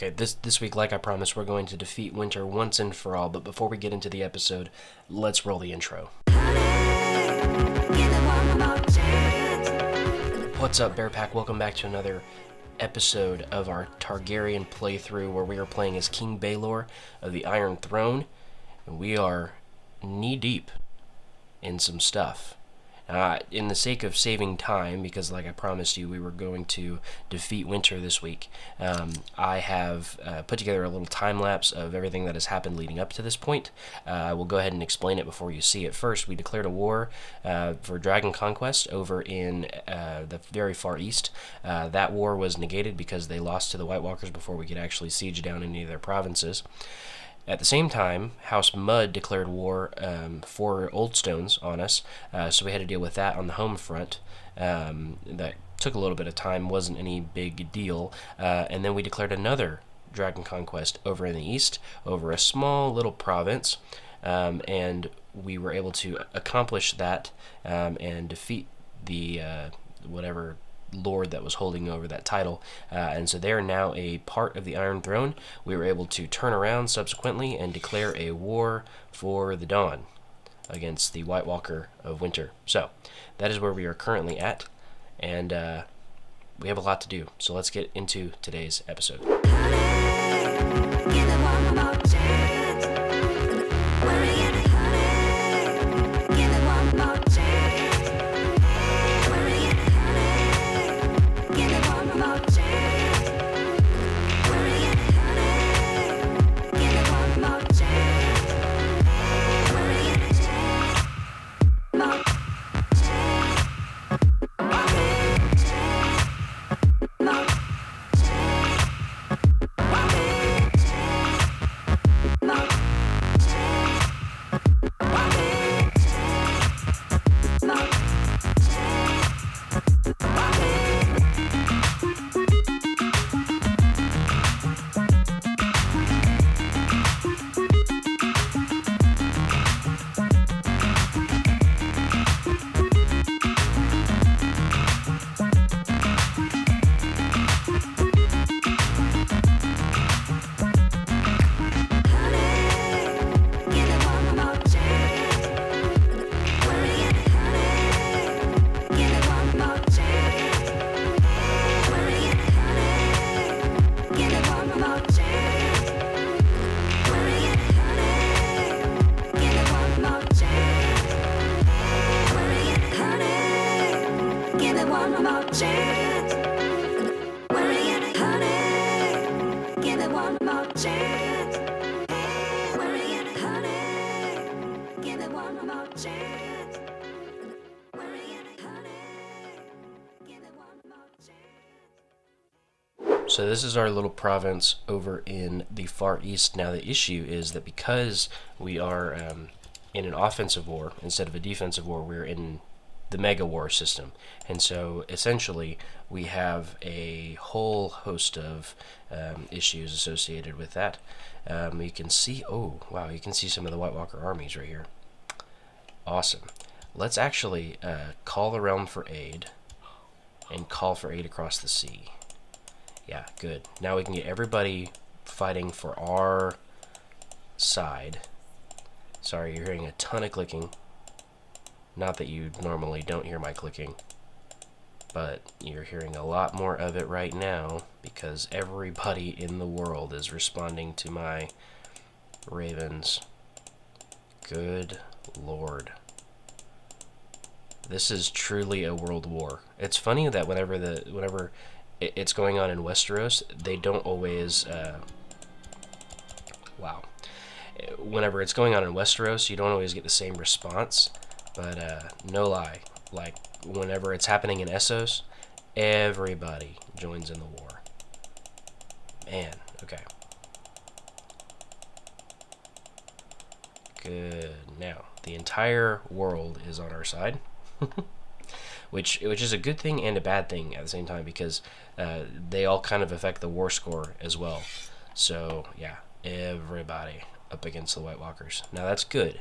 Okay, this week, like I promised, we're going to defeat winter once and for all. But before we get into the episode, let's roll the intro. What's up, Bear Pack? Welcome back to another episode of our Targaryen playthrough, where we are playing as King Baelor of the Iron Throne, and we are knee-deep in some stuff. In the sake of saving time, because like I promised you, we were going to defeat winter this week, I have put together a little time-lapse of everything that has happened leading up to this point. I will go ahead and explain it before you see it. First, we declared a war for Dragon Conquest over in the very far east. That war was negated because they lost to the White Walkers before we could actually siege down any of their provinces. At the same time, House Mud declared war for Oldstones on us, so we had to deal with that on the home front. That took a little bit of time, wasn't any big deal, and then we declared another Dragon Conquest over in the east, over a small little province, and we were able to accomplish that and defeat the whatever lord that was holding over that title, and so they are now a part of the Iron Throne. We were able to turn around subsequently and declare a war for the Dawn against the White Walker of Winter. So that is where we are currently at, and we have a lot to do, so let's get into today's episode. So this is our little province over in the far east. Now the issue is that because we are in an offensive war instead of a defensive war, we're in the mega war system, and so essentially we have a whole host of issues associated with that. You can see, oh wow, you can see some of the White Walker armies right here. Awesome. Let's actually call the realm for aid and call for aid across the sea. Yeah, good. Now we can get everybody fighting for our side. Sorry, you're hearing a ton of clicking. Not that you normally don't hear my clicking, but you're hearing a lot more of it right now because everybody in the world is responding to my ravens. Good Lord. This is truly a world war. It's funny that whenever it's going on in Westeros, they don't always wow. Whenever it's going on in Westeros, you don't always get the same response, but no lie, like whenever it's happening in Essos, everybody joins in the war. Man, okay. Good. Now, the entire world is on our side. which is a good thing and a bad thing at the same time, because they all kind of affect the war score as well. So yeah, everybody up against the White Walkers. Now that's good.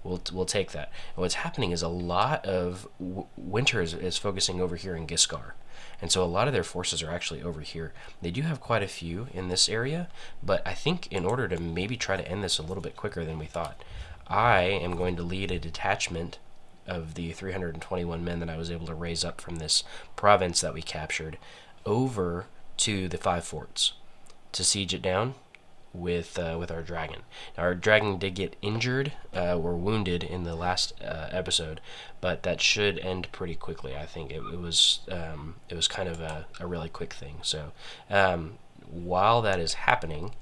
we'll take that. And what's happening is a lot of winter is focusing over here in Giscard. And so a lot of their forces are actually over here. They do have quite a few in this area, but I think in order to maybe try to end this a little bit quicker than we thought, I am going to lead a detachment of the 321 men that I was able to raise up from this province that we captured over to the 5 forts to siege it down with our dragon. Now, our dragon did get injured or wounded in the last episode, but that should end pretty quickly. I think it was kind of a really quick thing. So while that is happening,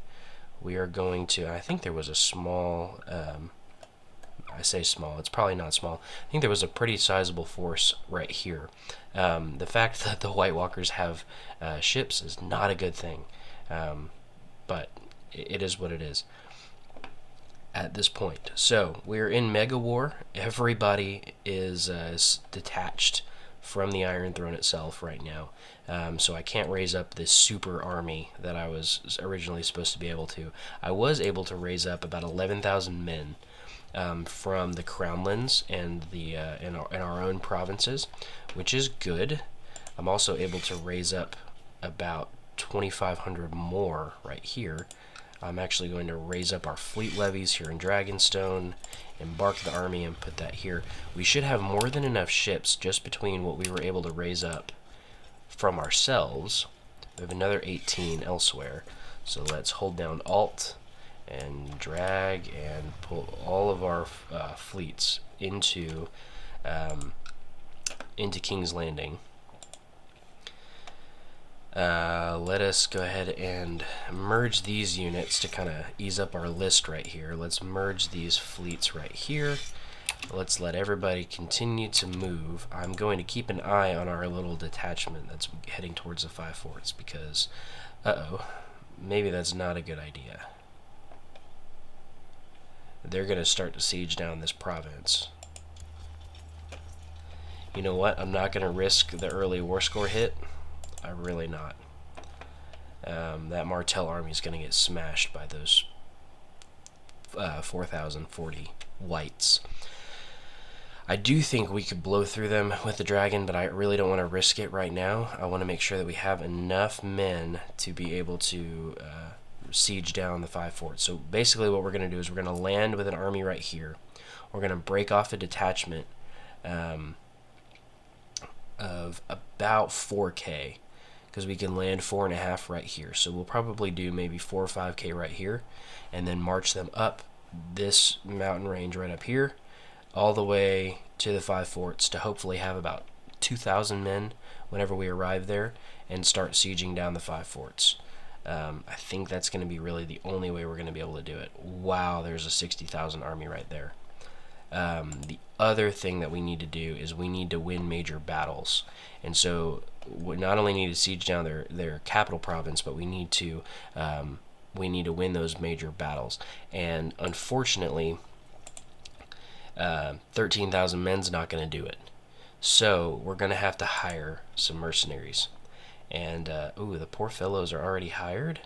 we are going to, I think there was a small, I say small, it's probably not small. I think there was a pretty sizable force right here. The fact that the White Walkers have ships is not a good thing, but it is what it is at this point. So we're in Mega War. Everybody is detached from the Iron Throne itself right now. So I can't raise up this super army that I was originally supposed to be able to. I was able to raise up about 11,000 men from the Crownlands and the in our own provinces, which is good. I'm also able to raise up about 2,500 more right here. I'm actually going to raise up our fleet levies here in Dragonstone, embark the army, and put that here. We should have more than enough ships just between what we were able to raise up from ourselves. We have another 18 elsewhere. So let's hold down Alt and drag and pull all of our fleets into King's Landing. Let us go ahead and merge these units to kind of ease up our list right here. Let's merge these fleets right here. Let's let everybody continue to move. I'm going to keep an eye on our little detachment that's heading towards the 5 forts because, maybe that's not a good idea. They're going to start to siege down this province. You know what? I'm not going to risk the early war score hit. I'm really not. That Martel army is going to get smashed by those 4,040 whites. I do think we could blow through them with the dragon, but I really don't want to risk it right now. I want to make sure that we have enough men to be able to siege down the 5 forts. So basically what we're going to do is we're going to land with an army right here. We're going to break off a detachment of about 4K, because we can land 4.5 right here. So we'll probably do maybe 4 or 5K right here, and then march them up this mountain range right up here, all the way to the 5 forts to hopefully have about 2,000 men whenever we arrive there and start sieging down the 5 forts. I think that's going to be really the only way we're going to be able to do it. Wow, there's a 60,000 army right there. The other thing that we need to do is we need to win major battles. And so we not only need to siege down their capital province, but we need to win those major battles. And unfortunately, 13,000 men's not going to do it. So we're going to have to hire some mercenaries. And, ooh, the poor fellows are already hired.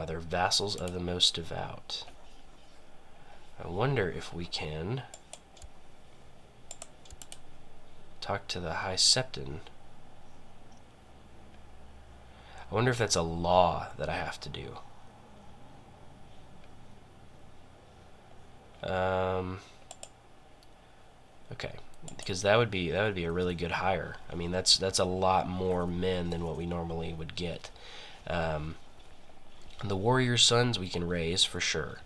They're vassals of the most devout. I wonder if we can talk to the High Septon. I wonder if that's a law that I have to do. Okay, because that would be a really good hire. I mean, that's a lot more men than what we normally would get. The warrior sons we can raise for sure,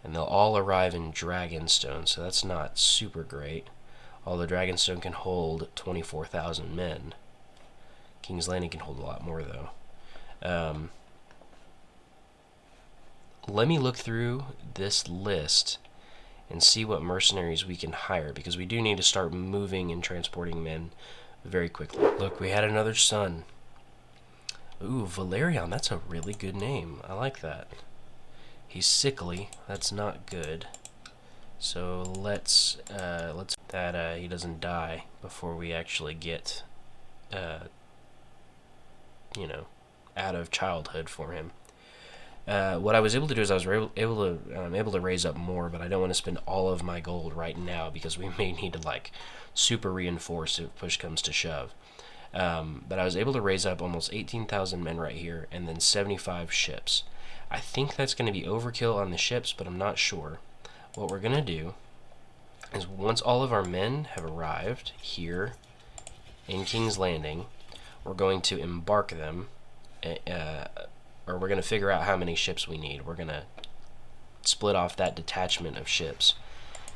and they'll all arrive in Dragonstone, so that's not super great. Although Dragonstone can hold 24,000 men. King's Landing can hold a lot more though. Let me look through this list and see what mercenaries we can hire, because we do need to start moving and transporting men very quickly. Look, we had another son. Ooh, Valerian, that's a really good name. I like that. He's sickly. That's not good. So let's that he doesn't die before we actually get out of childhood for him. What I was able to do is I was able to raise up more, but I don't want to spend all of my gold right now because we may need to like super reinforce if push comes to shove. But I was able to raise up almost 18,000 men right here, and then 75 ships. I think that's going to be overkill on the ships, but I'm not sure. What we're going to do is once all of our men have arrived here in King's Landing, we're going to embark them, or we're going to figure out how many ships we need. We're going to split off that detachment of ships,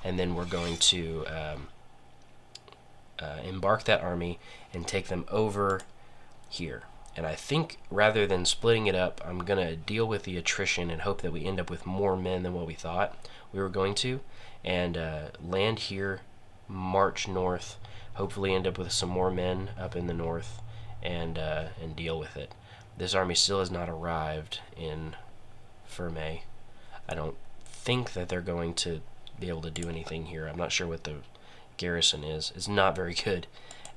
and then we're going to embark that army and take them over here. And I think rather than splitting it up, I'm going to deal with the attrition and hope that we end up with more men than what we thought we were going to, and land here, march north, hopefully end up with some more men up in the north, and deal with it. This army still has not arrived in Ferme. I don't think that they're going to be able to do anything here. I'm not sure what the garrison is. It's not very good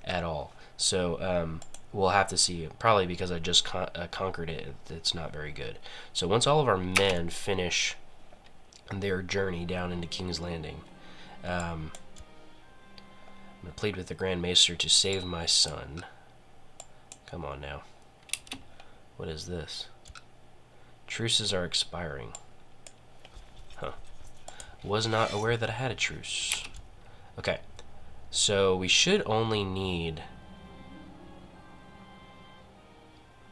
at all. So we'll have to see. Probably because I just conquered it, it's not very good. So once all of our men finish their journey down into King's Landing, I'm going to plead with the Grand Maester to save my son. Come on now. What is this? Truces are expiring. Huh. Was not aware that I had a truce. Okay. So we should only need...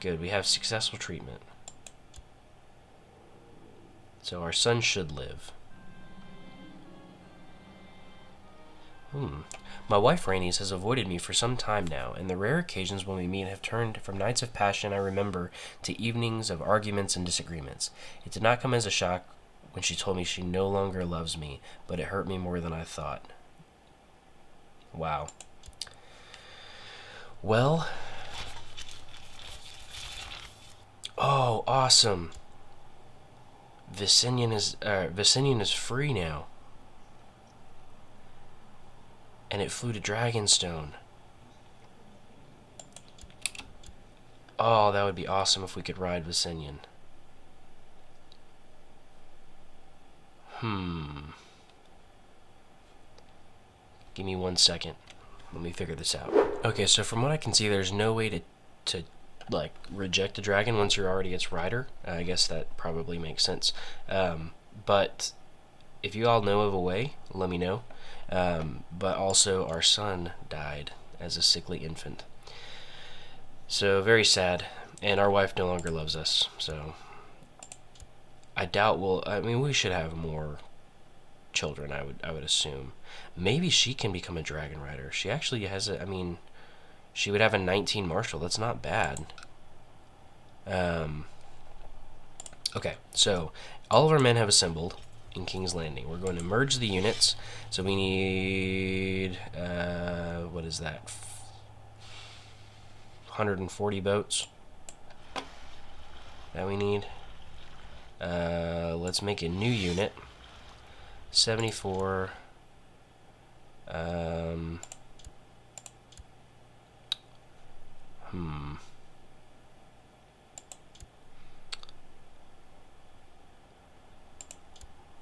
Good, we have successful treatment. So our son should live. My wife Rainey's has avoided me for some time now, and the rare occasions when we meet have turned from nights of passion I remember to evenings of arguments and disagreements. It did not come as a shock when she told me she no longer loves me, but it hurt me more than I thought. Wow. Well... Oh, awesome. Vicinian is free now. And it flew to Dragonstone. Oh, that would be awesome if we could ride Vicinian. Give me 1 second. Let me figure this out. Okay, so from what I can see, there's no way to like reject a dragon once you're already its rider. I guess that probably makes sense. But if you all know of a way, let me know. But also our son died as a sickly infant. So very sad, and our wife no longer loves us, so I doubt we should have more children, I would assume. Maybe she can become a dragon rider. She actually has she would have a 19 martial. That's not bad. Okay, so all of our men have assembled in King's Landing. We're going to merge the units. So we need, what is that? 140 boats that we need. Let's make a new unit. 74.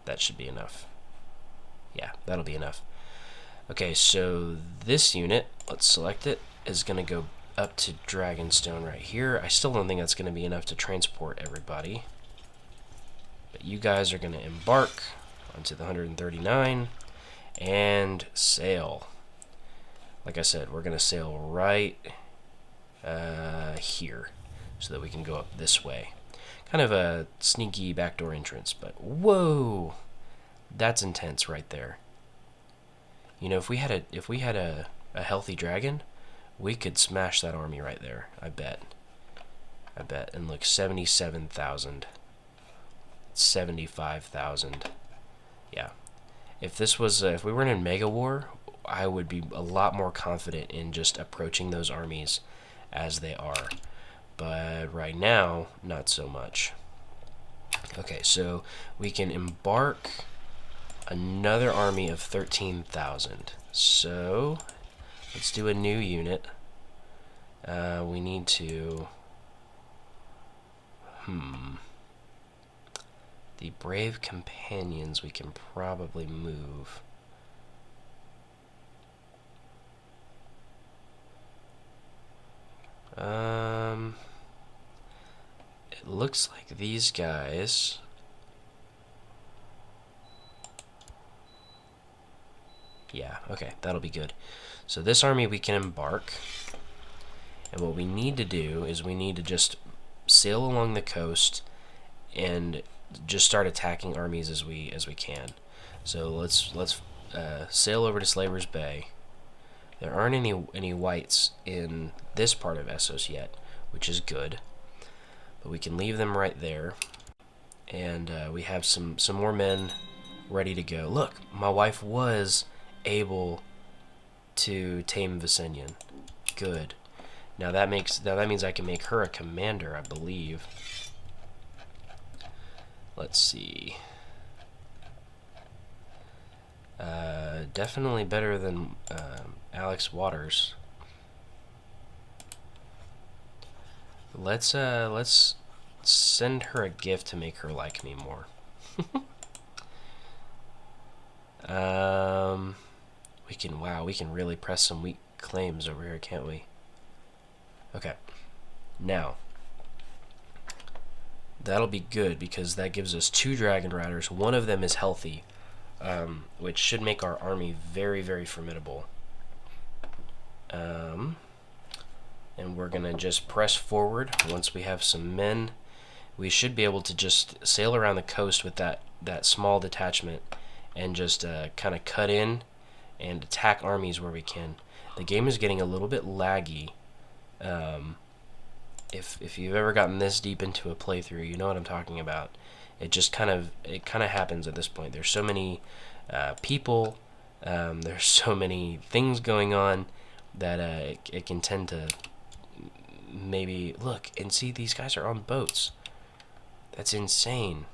That should be enough. Yeah, that'll be enough. Okay, so this unit, let's select it, is going to go up to Dragonstone right here. I still don't think that's going to be enough to transport everybody. But you guys are going to embark onto the 139 and sail. Like I said, we're going to sail right here so that we can go up this way. Kind of a sneaky backdoor entrance, but whoa, that's intense right there. You know, if we had a healthy dragon, we could smash that army right there. I bet. And look, 77,000, 75,000. Yeah. If we weren't in Mega War, I would be a lot more confident in just approaching those armies as they are. But right now, not so much. Okay, so we can embark another army of 13,000. So let's do a new unit. We need to... The brave companions we can probably move. It looks like these guys. Yeah, okay, that'll be good. So this army we can embark. And what we need to do is we need to just sail along the coast and just start attacking armies as we can. So let's sail over to Slaver's Bay. There aren't any whites in this part of Essos yet, which is good. But we can leave them right there, and we have some more men ready to go. Look, my wife was able to tame Visenion. Good. Now that means I can make her a commander, I believe. Let's see. Definitely better than Alex Waters. Let's send her a gift to make her like me more. We can really press some weak claims over here, can't we? Okay. Now, that'll be good because that gives us 2 Dragon Riders. One of them is healthy, which should make our army very, very formidable. And we're gonna just press forward. Once we have some men, we should be able to just sail around the coast with that small detachment and just kind of cut in and attack armies where we can. The game is getting a little bit laggy. If you've ever gotten this deep into a playthrough, you know what I'm talking about. It just kind of happens at this point. There's so many people, there's so many things going on that it can tend to maybe look and see these guys are on boats. That's insane.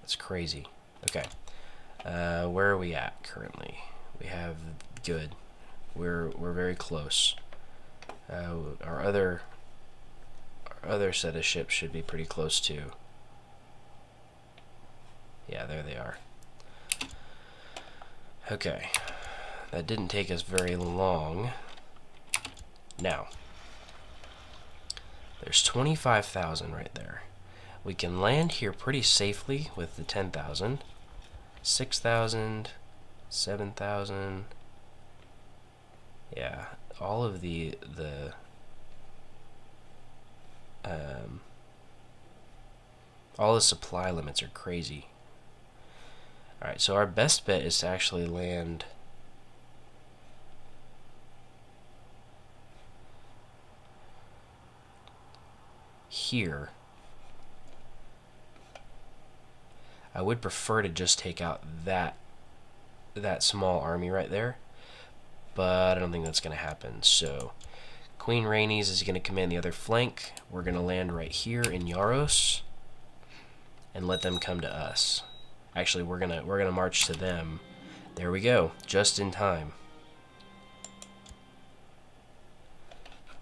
That's crazy. Okay, where are we at currently? We have good. We're very close. Our other set of ships should be pretty close too. Yeah, there they are. Okay, that didn't take us very long. Now, there's 25,000 right there. We can land here pretty safely with the 10,000, 6,000, 7,000. Yeah, all of all the supply limits are crazy. Alright, so our best bet is to actually land here. I would prefer to just take out that small army right there, but I don't think that's going to happen. So Queen Rainey's is going to command the other flank. We're going to land right here in Yaros and let them come to us. Actually, we're gonna march to them. There we go, just in time.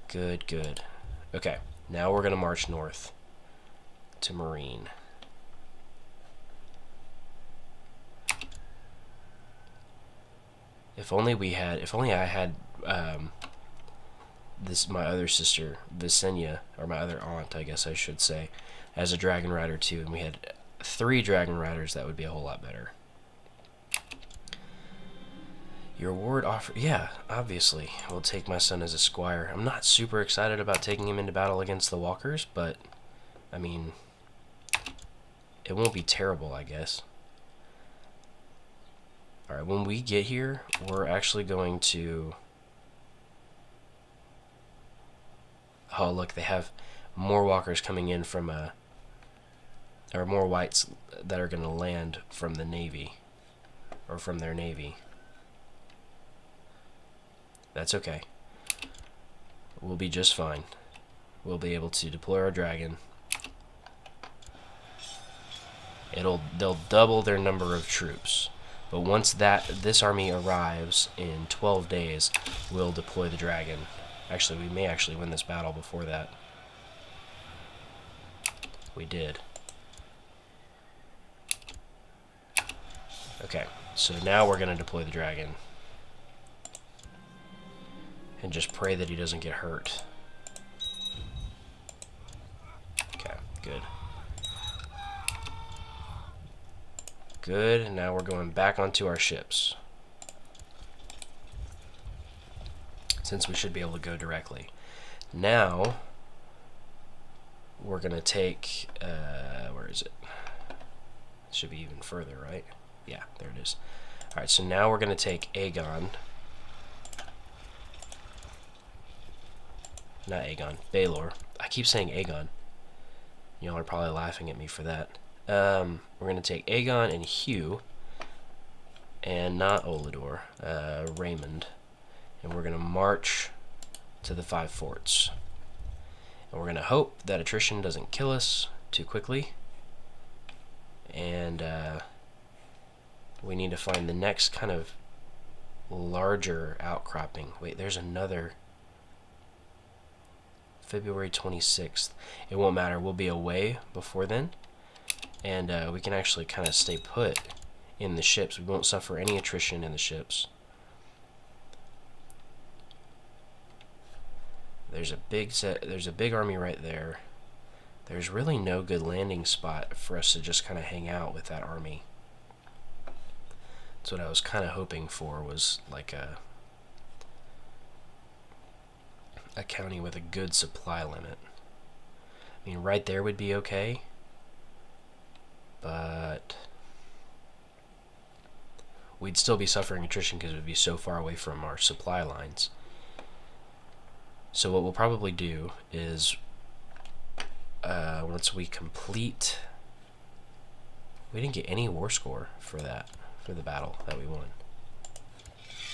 Good, good. Okay, now we're gonna march north to Marine. If only I had my other sister Visenya, or my other aunt, I guess I should say, as a Dragon Rider too, and we had 3 Dragon Riders, that would be a whole lot better. Your ward offer, yeah, obviously, we'll take my son as a squire. I'm not super excited about taking him into battle against the walkers, but I mean, it won't be terrible, I guess. Alright, when we get here, we're actually going to... Oh, look, they have more walkers coming in from or more whites that are going to land from the navy, or from their navy. That's okay. We'll be just fine. We'll be able to deploy our dragon. They'll double their number of troops. But once this army arrives in 12 days, we'll deploy the dragon. Actually, we may actually win this battle before that. We did. Okay, so now we're going to deploy the dragon. And just pray that he doesn't get hurt. Okay, good. Good, and now we're going back onto our ships. Since we should be able to go directly. Now, we're going to take, where is it? It should be even further, right? Yeah, there it is. Alright, so now we're going to take Aegon. Not Aegon, Baelor. I keep saying Aegon. Y'all are probably laughing at me for that. We're going to take Aegon and Hugh, and not Olador, Raymond. And we're going to march to the 5 forts. And we're going to hope that attrition doesn't kill us too quickly. And we need to find the next kind of larger outcropping. Wait, there's another... February 26th. It won't matter. We'll be away before then. And we can actually kind of stay put in the ships. We won't suffer any attrition in the ships. There's a big army right there. There's really no good landing spot for us to just kind of hang out with that army. That's what I was kind of hoping for, was like a county with a good supply limit. I mean, right there would be okay, but we'd still be suffering attrition because it would be so far away from our supply lines. So what we'll probably do is, once we complete... We didn't get any war score for that, for the battle that we won.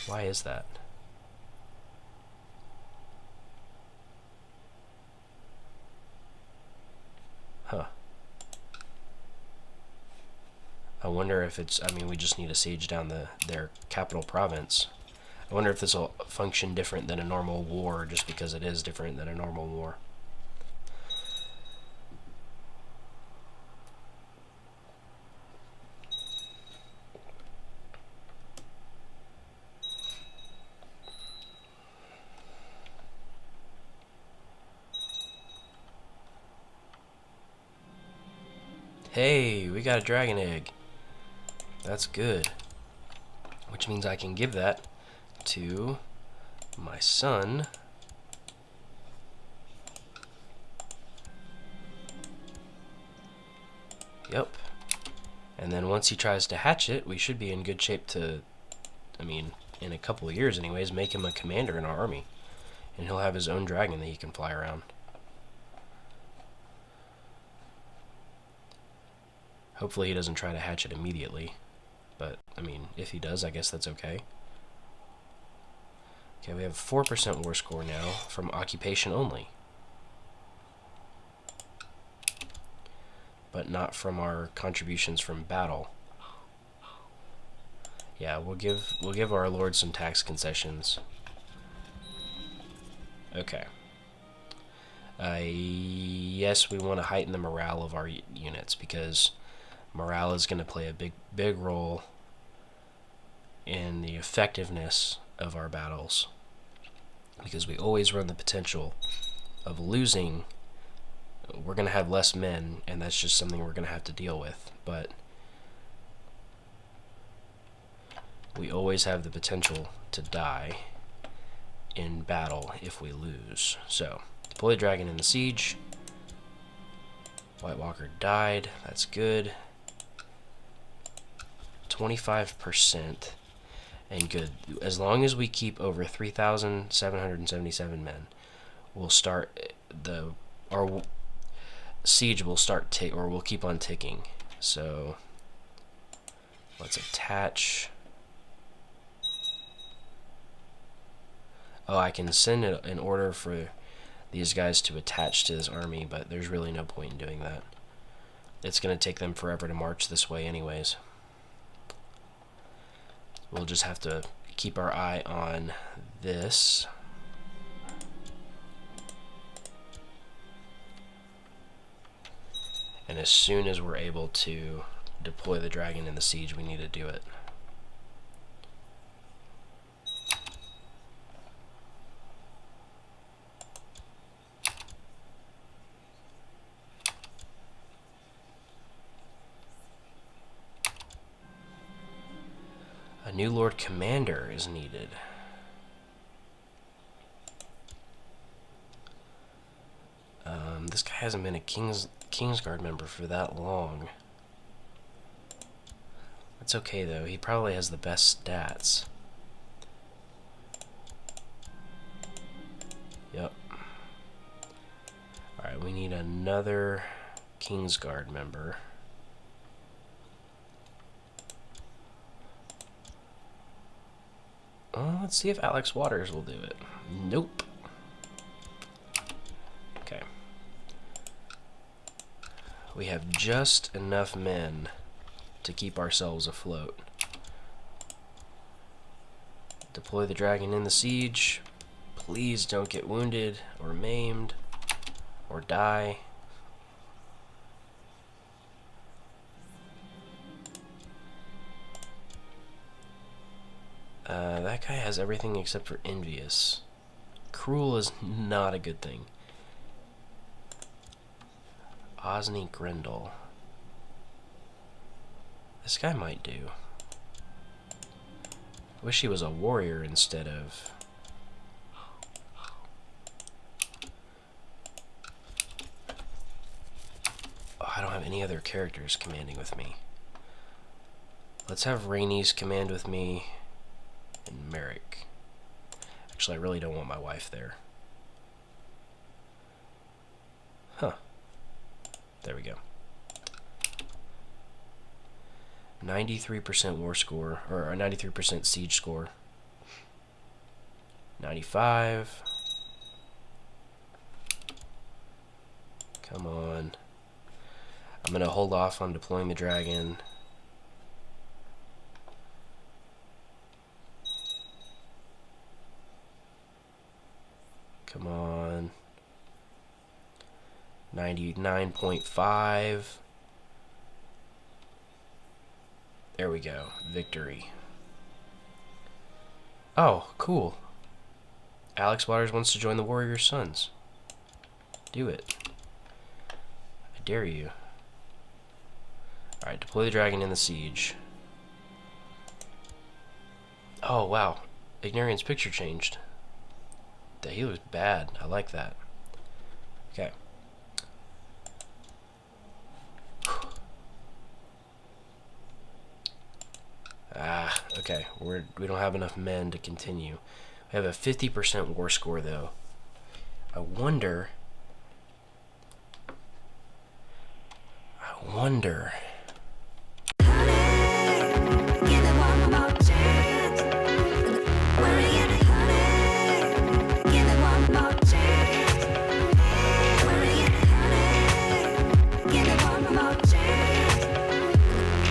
Why is that? Huh. I wonder if it's... I mean, we just need to siege down their capital province. I wonder if this will function different than a normal war, just because it is different than a normal war. Hey, we got a dragon egg. That's good. Which means I can give that to my son. Yep. And then once he tries to hatch it, we should be in good shape to, I mean, in a couple of years anyways, make him a commander in our army. And he'll have his own dragon that he can fly around. Hopefully he doesn't try to hatch it immediately. But, I mean, if he does, I guess that's okay. Okay, we have 4% war score now from occupation only. But not from our contributions from battle. Yeah, we'll give our lord some tax concessions. Okay. Yes, we want to heighten the morale of our units, because morale is going to play a big role in the effectiveness of our battles, because we always run the potential of losing. We're going to have less men, and that's just something we're going to have to deal with, but we always have the potential to die in battle if we lose. So, deploy the dragon in the siege. White Walker died. That's good. 25%. And good. As long as we keep over 3,777 men, we'll start our siege will start or we'll keep on ticking. So let's attach. Oh, I can send an order for these guys to attach to this army, but there's really no point in doing that. It's going to take them forever to march this way anyways. We'll just have to keep our eye on this. And as soon as we're able to deploy the dragon in the siege, we need to do it. A new Lord Commander is needed. This guy hasn't been a Kingsguard member for that long. That's okay though, he probably has the best stats. Yep. Alright, we need another Kingsguard member. Let's see if Alex Waters will do it. Nope. Okay. We have just enough men to keep ourselves afloat. Deploy the dragon in the siege. Please don't get wounded or maimed or die. That guy has everything except for envious. Cruel is not a good thing. Osney Grendel. This guy might do. Wish he was a warrior instead of... Oh, I don't have any other characters commanding with me. Let's have Rainey's command with me. And Merrick. Actually, I really don't want my wife there. Huh. There we go. 93% war score, or 93% siege score. 95. Come on. I'm gonna hold off on deploying the dragon. Come on. 99.5. There we go. Victory. Oh, cool. Alex Waters wants to join the Warrior Sons. Do it. I dare you. Alright, deploy the dragon in the siege. Oh, wow. Ignarian's picture changed. He looks bad. I like that. Okay. Okay. We don't have enough men to continue. We have a 50% war score, though. I wonder